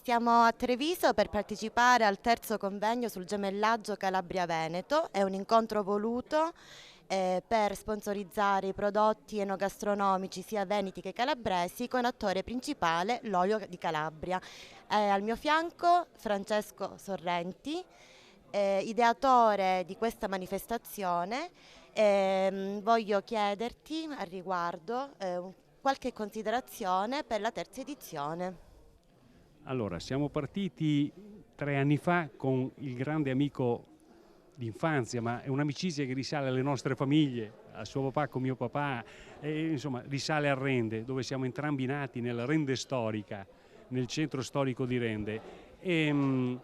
Stiamo a Treviso per partecipare al terzo convegno sul gemellaggio Calabria-Veneto. È un incontro voluto per sponsorizzare i prodotti enogastronomici sia veneti che calabresi, con attore principale l'olio di Calabria. Al mio fianco Francesco Sorrenti, ideatore di questa manifestazione. Voglio chiederti al riguardo qualche considerazione per la terza edizione. Allora, siamo partiti 3 anni fa con il grande amico d'infanzia, ma è un'amicizia che risale alle nostre famiglie, a suo papà con mio papà, e insomma risale a Rende, dove siamo entrambi nati nella Rende storica, nel centro storico di Rende. Uno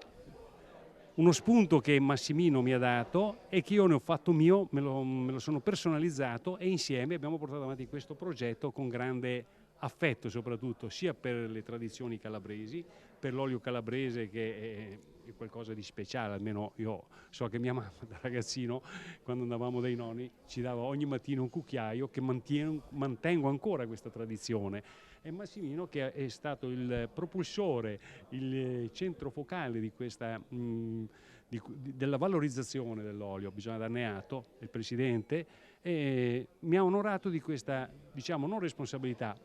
spunto che Massimino mi ha dato e che io ne ho fatto mio, me lo sono personalizzato, e insieme abbiamo portato avanti questo progetto con grande affetto, soprattutto sia per le tradizioni calabresi, per l'olio calabrese, che è qualcosa di speciale. Almeno io so che mia mamma da ragazzino, quando andavamo dai nonni, ci dava ogni mattina un cucchiaio, che mantengo ancora questa tradizione. E Massimino, che è stato il propulsore, il centro focale di questa della valorizzazione dell'olio, bisogna darne atto, il presidente, e mi ha onorato di questa, diciamo, non responsabilità,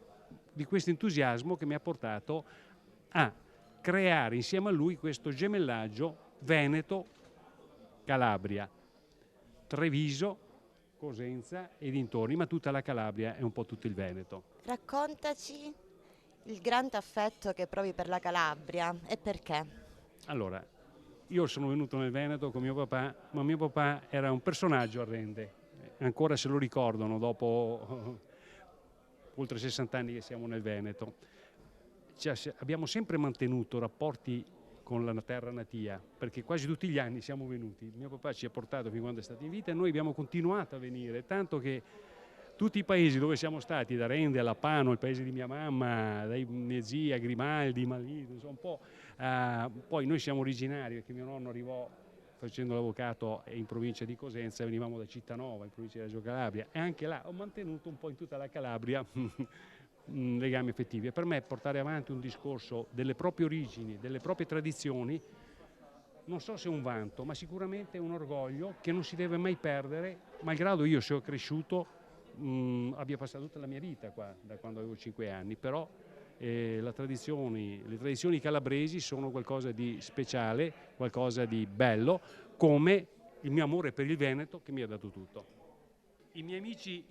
di questo entusiasmo che mi ha portato a creare insieme a lui questo gemellaggio Veneto-Calabria, Treviso, Cosenza e dintorni, ma tutta la Calabria e un po' tutto il Veneto. Raccontaci il grande affetto che provi per la Calabria e perché. Allora, io sono venuto nel Veneto con mio papà, ma mio papà era un personaggio a Rende, ancora se lo ricordano dopo oltre 60 anni che siamo nel Veneto. Abbiamo sempre mantenuto rapporti con la terra natia, perché quasi tutti gli anni siamo venuti. Mio papà ci ha portato fin quando è stato in vita e noi abbiamo continuato a venire, tanto che tutti i paesi dove siamo stati, da Rende alla Pano, il paese di mia mamma, dai miei zii a Grimaldi, Malito, insomma un po'. Poi noi siamo originari, perché mio nonno arrivò facendo l'avvocato in provincia di Cosenza, venivamo da Cittanova, in provincia di Reggio Calabria, e anche là ho mantenuto un po' in tutta la Calabria legami affettivi. E per me portare avanti un discorso delle proprie origini, delle proprie tradizioni, non so se è un vanto, ma sicuramente è un orgoglio che non si deve mai perdere, malgrado io sia cresciuto, abbia passato tutta la mia vita qua, da quando avevo 5 anni, però le tradizioni calabresi sono qualcosa di speciale, qualcosa di bello, come il mio amore per il Veneto, che mi ha dato tutto. I miei amici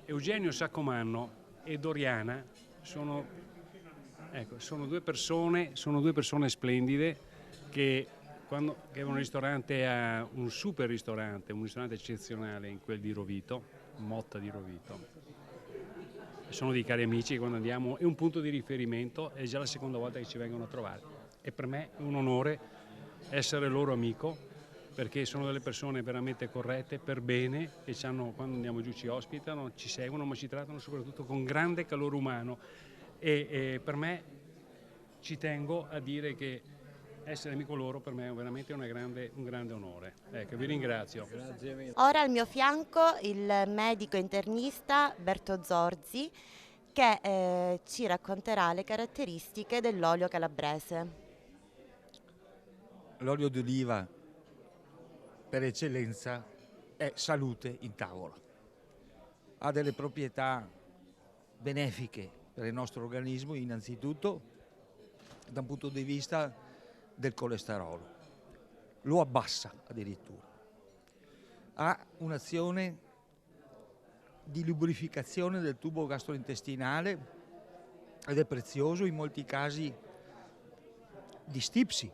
Eugenio Saccomanno e Doriana sono due persone splendide che avevano un ristorante, un super ristorante, un ristorante eccezionale in quel di Rovito, Motta di Rovito. Sono dei cari amici, quando andiamo è un punto di riferimento, è già la seconda volta che ci vengono a trovare, e per me è un onore essere loro amico, perché sono delle persone veramente corrette, per bene, e quando andiamo giù ci ospitano, ci seguono, ma ci trattano soprattutto con grande calore umano, e per me, ci tengo a dire che essere amico loro per me è veramente un grande onore. Ecco, vi ringrazio. Grazie mille. Ora al mio fianco il medico internista Berto Zorzi, che ci racconterà le caratteristiche dell'olio calabrese. L'olio d'oliva per eccellenza è salute in tavola. Ha delle proprietà benefiche per il nostro organismo, innanzitutto da un punto di vista del colesterolo. Lo abbassa addirittura. Ha un'azione di lubrificazione del tubo gastrointestinale ed è prezioso in molti casi di stipsi,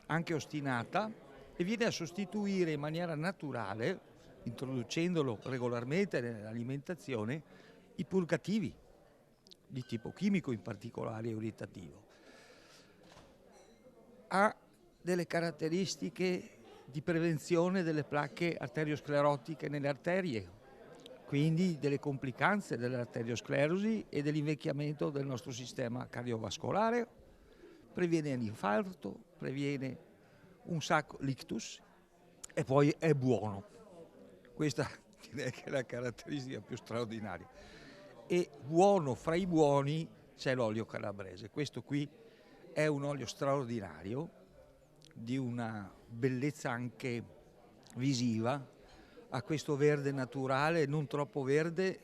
anche ostinata, e viene a sostituire in maniera naturale, introducendolo regolarmente nell'alimentazione, i purgativi di tipo chimico, in particolare irritativo. Ha delle caratteristiche di prevenzione delle placche arteriosclerotiche nelle arterie, quindi delle complicanze dell'arteriosclerosi e dell'invecchiamento del nostro sistema cardiovascolare, previene l'infarto, previene un sacco l'ictus, e poi è buono. Questa direi che è la caratteristica più straordinaria. E buono fra i buoni c'è l'olio calabrese. Questo qui È un olio straordinario, di una bellezza anche visiva, ha questo verde naturale, non troppo verde,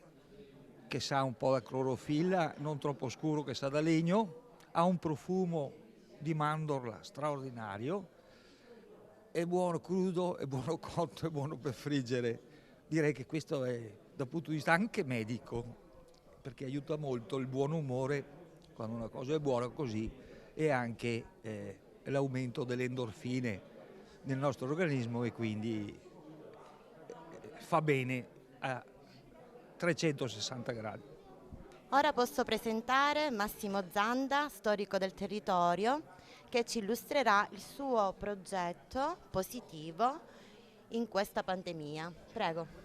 che sa un po' da clorofilla, non troppo scuro che sa da legno, ha un profumo di mandorla straordinario, è buono crudo, è buono cotto, è buono per friggere. Direi che questo è dal punto di vista anche medico, perché aiuta molto il buon umore quando una cosa è buona così, e anche l'aumento delle endorfine nel nostro organismo, e quindi fa bene a 360 gradi. Ora posso presentare Massimo Zanda, storico del territorio, che ci illustrerà il suo progetto positivo in questa pandemia. Prego.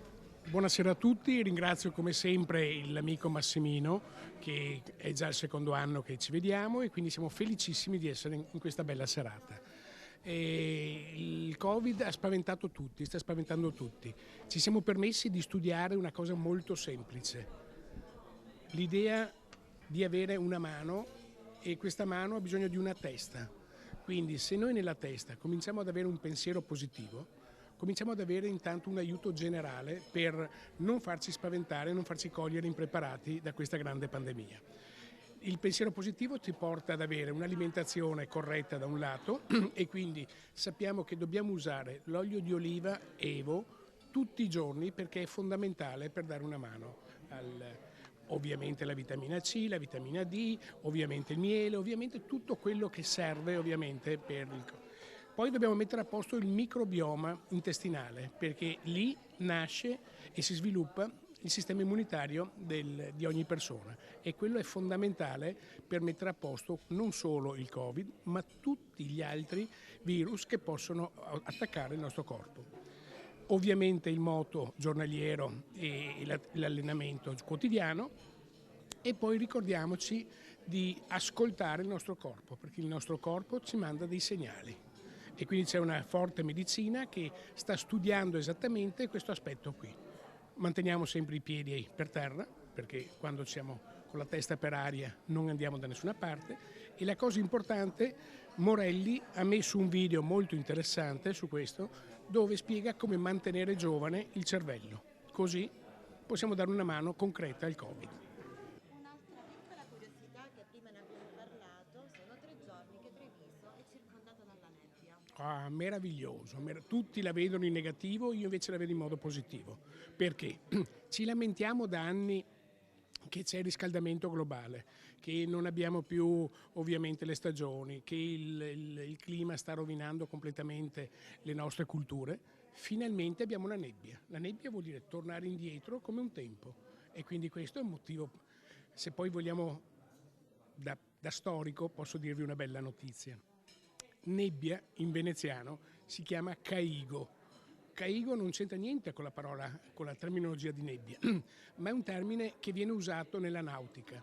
Buonasera a tutti, ringrazio come sempre l'amico Massimino, che è già il secondo anno che ci vediamo e quindi siamo felicissimi di essere in questa bella serata. Il Covid ha spaventato tutti, sta spaventando tutti. Ci siamo permessi di studiare una cosa molto semplice, l'idea di avere una mano, e questa mano ha bisogno di una testa. Quindi se noi nella testa cominciamo ad avere un pensiero positivo, cominciamo ad avere intanto un aiuto generale per non farci spaventare, non farci cogliere impreparati da questa grande pandemia. Il pensiero positivo ti porta ad avere un'alimentazione corretta da un lato e quindi sappiamo che dobbiamo usare l'olio di oliva Evo tutti i giorni, perché è fondamentale per dare una mano ovviamente la vitamina C, la vitamina D, ovviamente il miele, ovviamente tutto quello che serve ovviamente per il corpo. Poi dobbiamo mettere a posto il microbioma intestinale, perché lì nasce e si sviluppa il sistema immunitario di ogni persona, e quello è fondamentale per mettere a posto non solo il Covid, ma tutti gli altri virus che possono attaccare il nostro corpo. Ovviamente il moto giornaliero e l'allenamento quotidiano, e poi ricordiamoci di ascoltare il nostro corpo, perché il nostro corpo ci manda dei segnali. E quindi c'è una forte medicina che sta studiando esattamente questo aspetto qui. Manteniamo sempre i piedi per terra, perché quando siamo con la testa per aria non andiamo da nessuna parte. E la cosa importante, Morelli ha messo un video molto interessante su questo, dove spiega come mantenere giovane il cervello. Così possiamo dare una mano concreta al Covid. Un'altra piccola curiosità, che prima ne abbiamo parlato, sono 3 giorni che Treviso è circondato dalla nebbia. Ah, meraviglioso, tutti la vedono in negativo, io invece la vedo in modo positivo. Perché? Ci lamentiamo da anni che c'è il riscaldamento globale, che non abbiamo più ovviamente le stagioni, che il clima sta rovinando completamente le nostre culture. Finalmente abbiamo la nebbia. La nebbia vuol dire tornare indietro come un tempo, e quindi questo è un motivo. Se poi vogliamo, da storico, posso dirvi una bella notizia. Nebbia in veneziano si chiama caigo. Caigo non c'entra niente con la terminologia di nebbia, ma è un termine che viene usato nella nautica.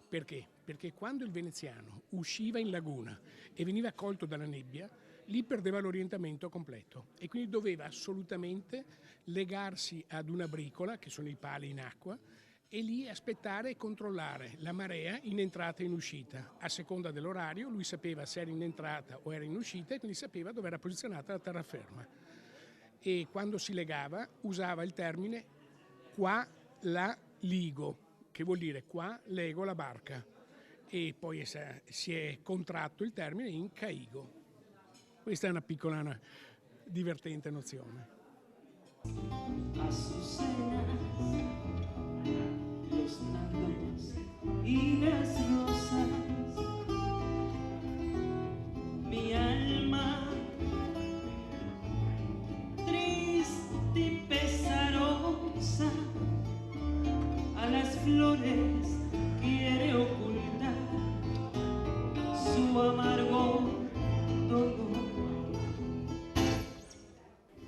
Perché? Perché quando il veneziano usciva in laguna e veniva colto dalla nebbia, lì perdeva l'orientamento completo, e quindi doveva assolutamente legarsi ad una bricola, che sono i pali in acqua, e lì aspettare e controllare la marea in entrata e in uscita. A seconda dell'orario lui sapeva se era in entrata o era in uscita, e quindi sapeva dove era posizionata la terraferma. E quando si legava usava il termine qua la ligo, che vuol dire qua lego la barca, e poi si è contratto il termine in caigo. Questa è una piccola divertente nozione. Los nardos y las rosas, mi alma triste y pesarosa a las flores quiere ocultar su amargo dolor.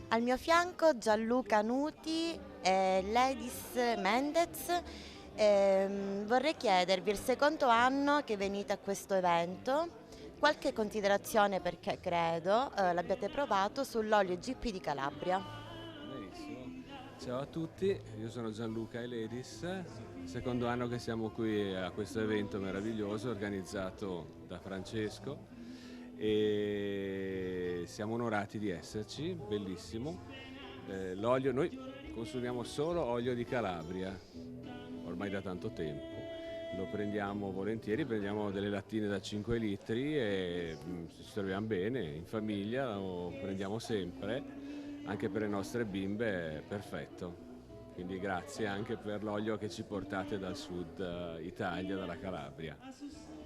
Al mio fianco Gianluca Nuti e Ledis Mendez. Vorrei chiedervi, il secondo anno che venite a questo evento, qualche considerazione, perché credo l'abbiate provato, sull'olio GP di Calabria. Benissimo, ciao a tutti, io sono Gianluca Eledis, secondo anno che siamo qui a questo evento meraviglioso organizzato da Francesco e siamo onorati di esserci, bellissimo. L'olio, noi consumiamo solo olio di Calabria, ormai da tanto tempo. Lo prendiamo volentieri, prendiamo delle lattine da 5 litri e ci troviamo bene, in famiglia lo prendiamo sempre, anche per le nostre bimbe è perfetto. Quindi grazie anche per l'olio che ci portate dal sud Italia, dalla Calabria.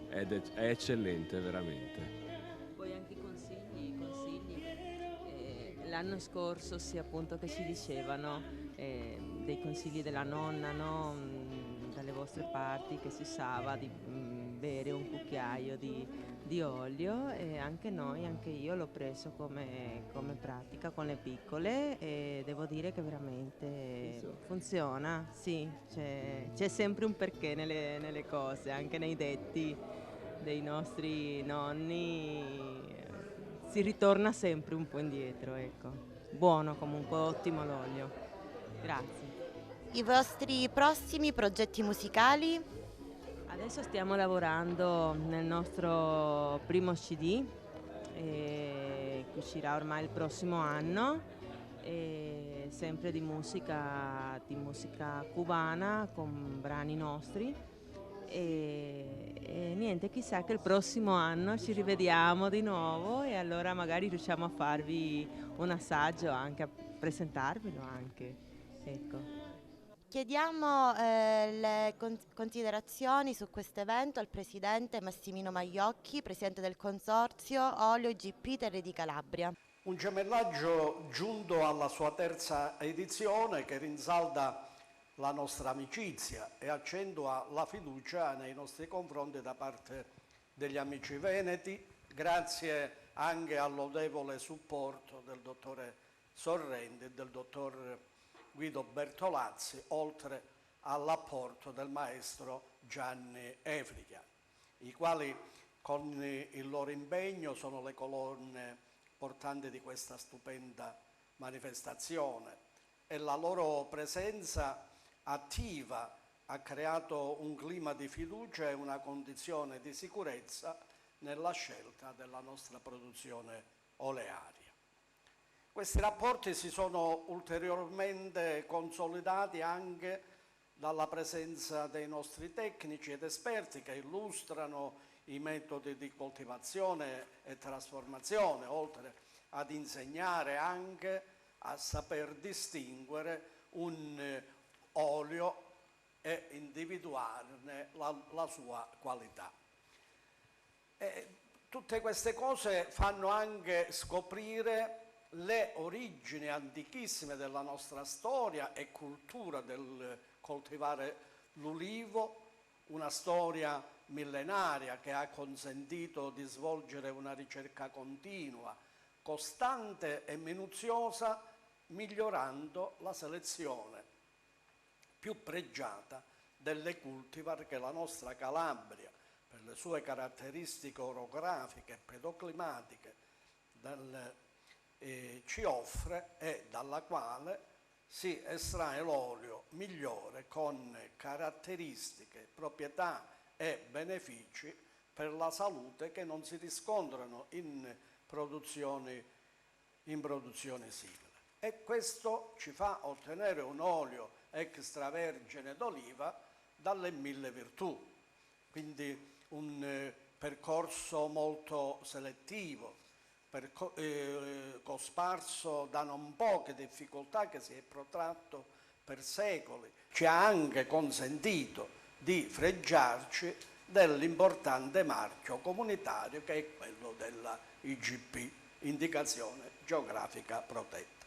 È eccellente veramente. Poi anche i consigli. L'anno scorso sì, appunto, che ci dicevano dei consigli della nonna, no? Dalle vostre parti, che si usava di bere un cucchiaio di olio, e anche io l'ho preso come pratica con le piccole e devo dire che veramente funziona, sì, c'è sempre un perché nelle cose, anche nei detti dei nostri nonni si ritorna sempre un po' indietro, ecco. Buono comunque, ottimo l'olio. Grazie. I vostri prossimi progetti musicali? Adesso stiamo lavorando nel nostro primo CD che uscirà ormai il prossimo anno, sempre di musica cubana con brani nostri e niente, chissà che il prossimo anno ci rivediamo di nuovo e allora magari riusciamo a farvi un assaggio, anche a presentarvelo anche, ecco. Chiediamo le considerazioni su questo evento al presidente Massimino Maiocchi, presidente del consorzio Olio IGP Terre di Calabria. Un gemellaggio giunto alla sua terza edizione che rinsalda la nostra amicizia e accentua la fiducia nei nostri confronti da parte degli amici veneti, grazie anche al lodevole supporto del dottore Sorrenti e del dottor Guido Bertolazzi, oltre all'apporto del maestro Gianni Efrica, i quali con il loro impegno sono le colonne portanti di questa stupenda manifestazione e la loro presenza attiva ha creato un clima di fiducia e una condizione di sicurezza nella scelta della nostra produzione olearia. Questi rapporti si sono ulteriormente consolidati anche dalla presenza dei nostri tecnici ed esperti che illustrano i metodi di coltivazione e trasformazione, oltre ad insegnare anche a saper distinguere un olio e individuarne la sua qualità. Tutte queste cose fanno anche scoprire le origini antichissime della nostra storia e cultura del coltivare l'ulivo, una storia millenaria che ha consentito di svolgere una ricerca continua, costante e minuziosa, migliorando la selezione più pregiata delle cultivar che la nostra Calabria, per le sue caratteristiche orografiche e pedoclimatiche, ci offre e dalla quale si estrae l'olio migliore con caratteristiche, proprietà e benefici per la salute che non si riscontrano in produzioni simili. E questo ci fa ottenere un olio extravergine d'oliva dalle 1000 virtù, quindi un percorso molto selettivo, cosparso da non poche difficoltà che si è protratto per secoli, ci ha anche consentito di fregiarci dell'importante marchio comunitario che è quello della IGP, indicazione geografica protetta.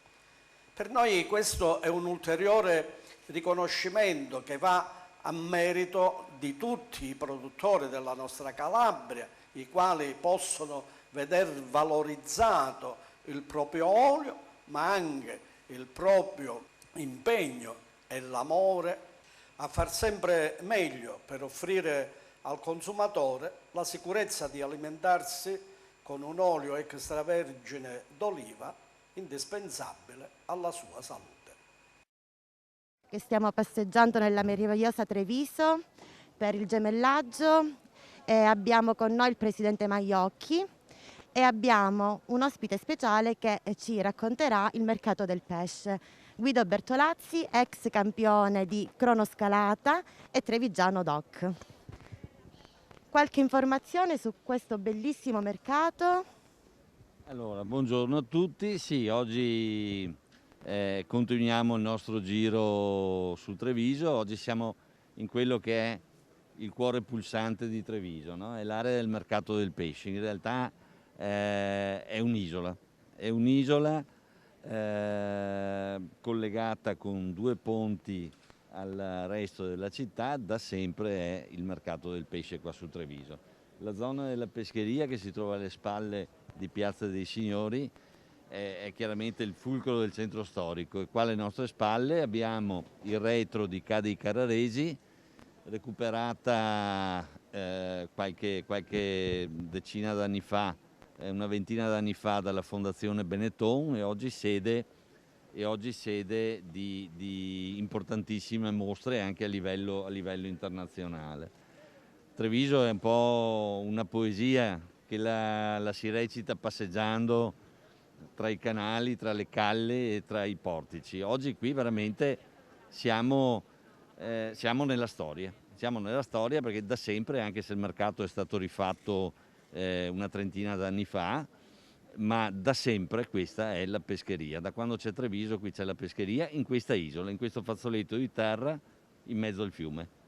Per noi questo è un ulteriore riconoscimento che va a merito di tutti i produttori della nostra Calabria, i quali possono veder valorizzato il proprio olio, ma anche il proprio impegno e l'amore a far sempre meglio per offrire al consumatore la sicurezza di alimentarsi con un olio extravergine d'oliva indispensabile alla sua salute. che stiamo passeggiando nella meravigliosa Treviso per il gemellaggio e abbiamo con noi il presidente Maiocchi e abbiamo un ospite speciale che ci racconterà il mercato del pesce. Guido Bertolazzi, ex campione di cronoscalata e trevigiano doc. Qualche informazione su questo bellissimo mercato? Allora, buongiorno a tutti. Sì, oggi continuiamo il nostro giro su Treviso. Oggi siamo in quello che è il cuore pulsante di Treviso, no? È l'area del mercato del pesce. In realtà è un'isola collegata con 2 ponti al resto della città. Da sempre è il mercato del pesce qua su Treviso. La zona della pescheria, che si trova alle spalle di Piazza dei Signori, è chiaramente il fulcro del centro storico, e qua alle nostre spalle abbiamo il retro di Ca' dei Carraresi, recuperata qualche decina d'anni fa, una ventina d'anni fa, dalla Fondazione Benetton, e oggi sede di importantissime mostre anche a livello internazionale. Treviso è un po' una poesia che la si recita passeggiando tra i canali, tra le calle e tra i portici. Oggi qui veramente siamo nella storia. Siamo nella storia perché da sempre, anche se il mercato è stato rifatto una trentina d'anni fa, ma da sempre questa è la pescheria. Da quando c'è Treviso qui c'è la pescheria in questa isola, in questo fazzoletto di terra in mezzo al fiume.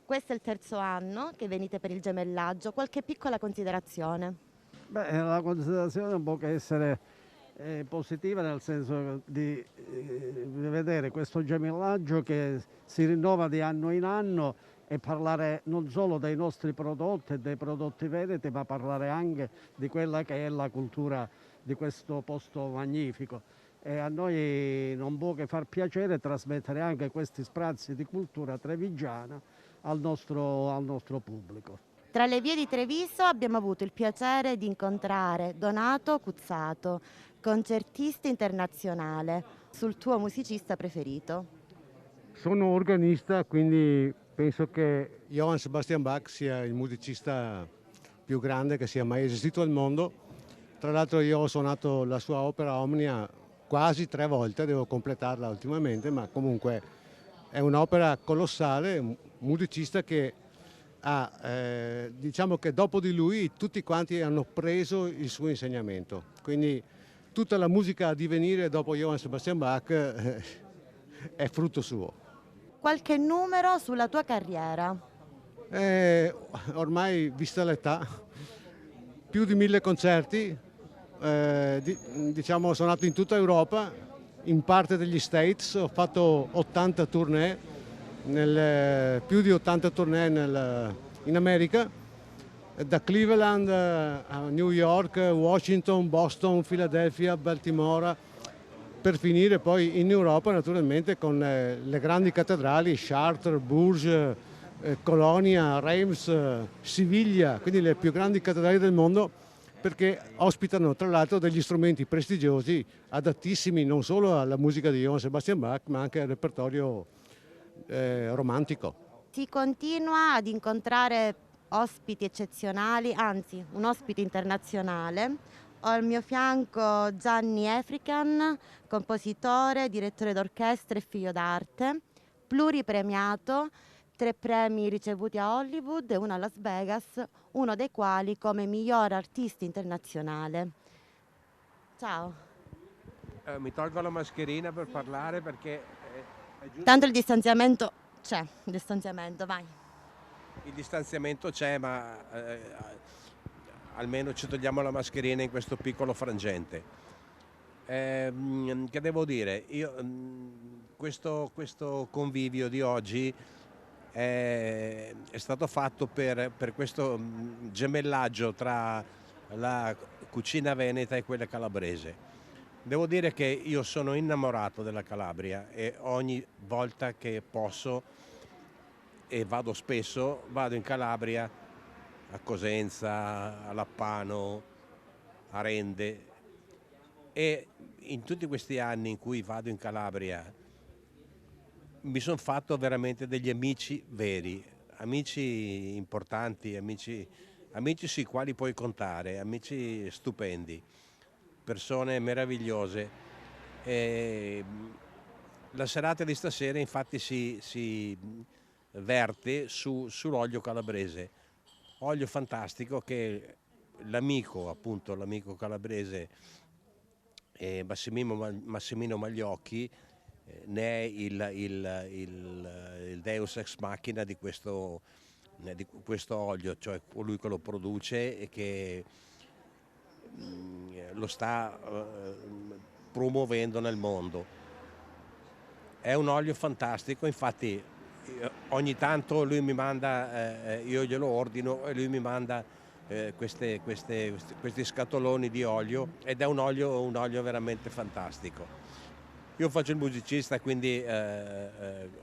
Questo è il 3° anno che venite per il gemellaggio. Qualche piccola considerazione? Beh, la considerazione può che essere positiva, nel senso di vedere questo gemellaggio che si rinnova di anno in anno e parlare non solo dei nostri prodotti e dei prodotti veneti, ma parlare anche di quella che è la cultura di questo posto magnifico. E a noi non può che far piacere trasmettere anche questi sprazzi di cultura trevigiana al nostro pubblico. Tra le vie di Treviso abbiamo avuto il piacere di incontrare Donato Cuzzato, concertista internazionale, sul tuo musicista preferito. Sono organista, quindi penso che Johann Sebastian Bach sia il musicista più grande che sia mai esistito al mondo. Tra l'altro io ho suonato la sua opera Omnia quasi 3 volte, devo completarla ultimamente, ma comunque è un'opera colossale, un musicista che diciamo che dopo di lui tutti quanti hanno preso il suo insegnamento, quindi tutta la musica a divenire dopo Johann Sebastian Bach è frutto suo. Qualche numero sulla tua carriera? Ormai, vista l'età, più di 1000 concerti, diciamo, ho suonato in tutta Europa, in parte degli States, ho fatto 80 tournée, più di 80 tournée in America, da Cleveland a New York, Washington, Boston, Philadelphia, Baltimora, per finire poi in Europa naturalmente con le grandi cattedrali, Chartres, Bourges, Colonia, Reims, Siviglia, quindi le più grandi cattedrali del mondo, perché ospitano tra l'altro degli strumenti prestigiosi adattissimi non solo alla musica di Johann Sebastian Bach ma anche al repertorio romantico. Si continua ad incontrare ospiti eccezionali, anzi un ospite internazionale. Ho al mio fianco Gianni African, compositore, direttore d'orchestra e figlio d'arte, pluripremiato, 3 premi ricevuti a Hollywood e 1 a Las Vegas, uno dei quali come miglior artista internazionale. Ciao. Mi tolgo la mascherina per parlare perché è giusto. Tanto il distanziamento c'è, il distanziamento, vai. Il distanziamento c'è, ma almeno ci togliamo la mascherina in questo piccolo frangente. Che devo dire? Questo convivio di oggi è stato fatto per questo gemellaggio tra la cucina veneta e quella calabrese. Devo dire che io sono innamorato della Calabria e ogni volta che posso, e vado spesso, vado in Calabria, a Cosenza, a Lappano, a Rende, e in tutti questi anni in cui vado in Calabria mi sono fatto veramente degli amici veri, amici importanti, amici sui quali puoi contare, amici stupendi, persone meravigliose. E la serata di stasera infatti si verte sull'olio calabrese, olio fantastico che l'amico calabrese Massimino Magliocchi ne è il deus ex machina di questo olio, cioè colui che lo produce e che lo sta promuovendo nel mondo. È un olio fantastico, infatti ogni tanto lui mi manda, io glielo ordino e lui mi manda questi scatoloni di olio, ed è un olio veramente fantastico. Io faccio il musicista, quindi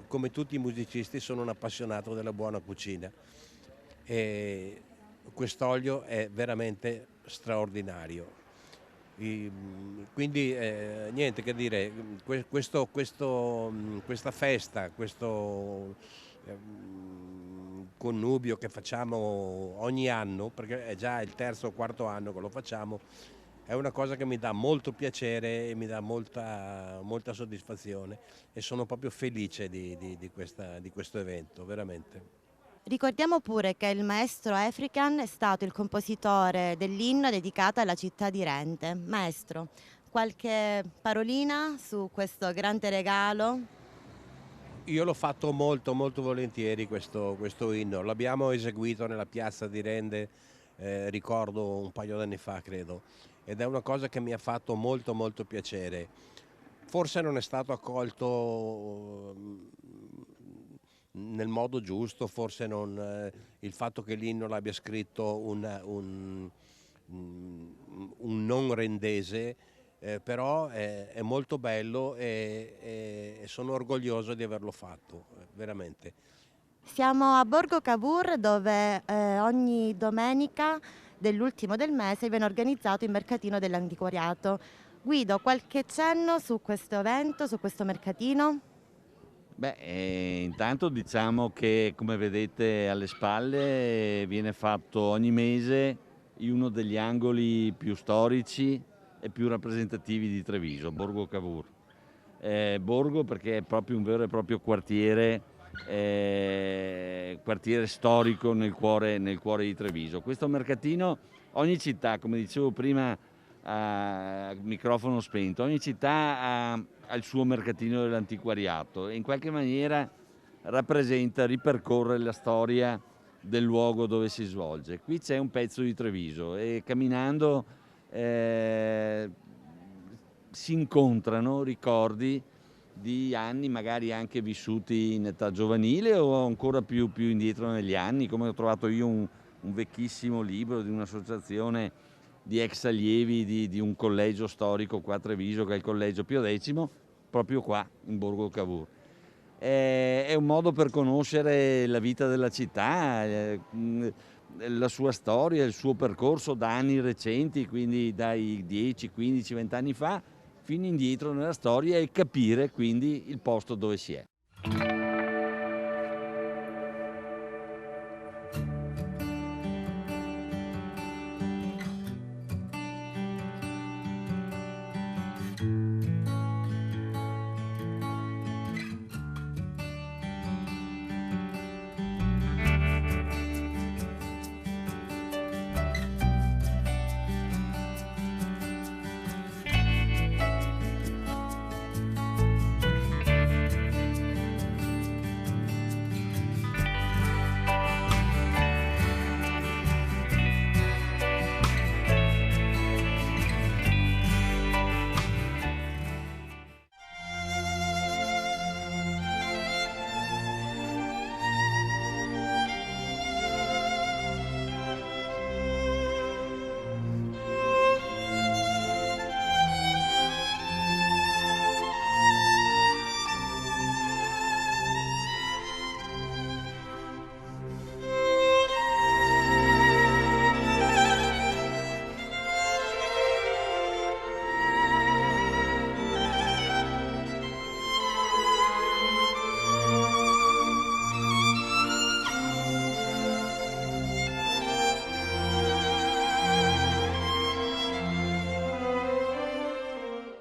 come tutti i musicisti sono un appassionato della buona cucina e quest'olio è veramente straordinario. Quindi niente che dire, questa festa, questo connubio che facciamo ogni anno, perché è già il terzo o quarto anno che lo facciamo, è una cosa che mi dà molto piacere e mi dà molta soddisfazione, e sono proprio felice di questo evento, veramente. Ricordiamo pure che il maestro African è stato il compositore dell'inno dedicato alla città di Rente. Maestro, qualche parolina su questo grande regalo? Io l'ho fatto molto volentieri questo inno, l'abbiamo eseguito nella piazza di Rende, ricordo un paio d'anni fa credo, ed è una cosa che mi ha fatto molto piacere. Forse non è stato accolto nel modo giusto, forse non, il fatto che l'inno l'abbia scritto un non rendese, però è molto bello e sono orgoglioso di averlo fatto, veramente. Siamo a Borgo Cavour, dove ogni domenica dell'ultimo del mese viene organizzato il mercatino dell'antiquariato. Guido, qualche cenno su questo evento, su questo mercatino? Intanto diciamo che, come vedete alle spalle, viene fatto ogni mese in uno degli angoli più storici e più rappresentativi di Treviso, Borgo Cavour. Borgo perché è proprio un vero e proprio quartiere storico nel cuore di Treviso. Questo mercatino, ogni città, come dicevo prima a microfono spento, ogni città ha il suo mercatino dell'antiquariato e in qualche maniera ripercorre la storia del luogo dove si svolge. Qui c'è un pezzo di Treviso e camminando si incontrano ricordi di anni magari anche vissuti in età giovanile o ancora più indietro negli anni, come ho trovato io un vecchissimo libro di un'associazione di ex allievi di un collegio storico qua a Treviso, che è il Collegio Pio X, proprio qua in Borgo Cavour. È un modo per conoscere la vita della città, la sua storia, il suo percorso da anni recenti, quindi dai 10, 15, 20 anni fa, fino indietro nella storia, e capire quindi il posto dove si è.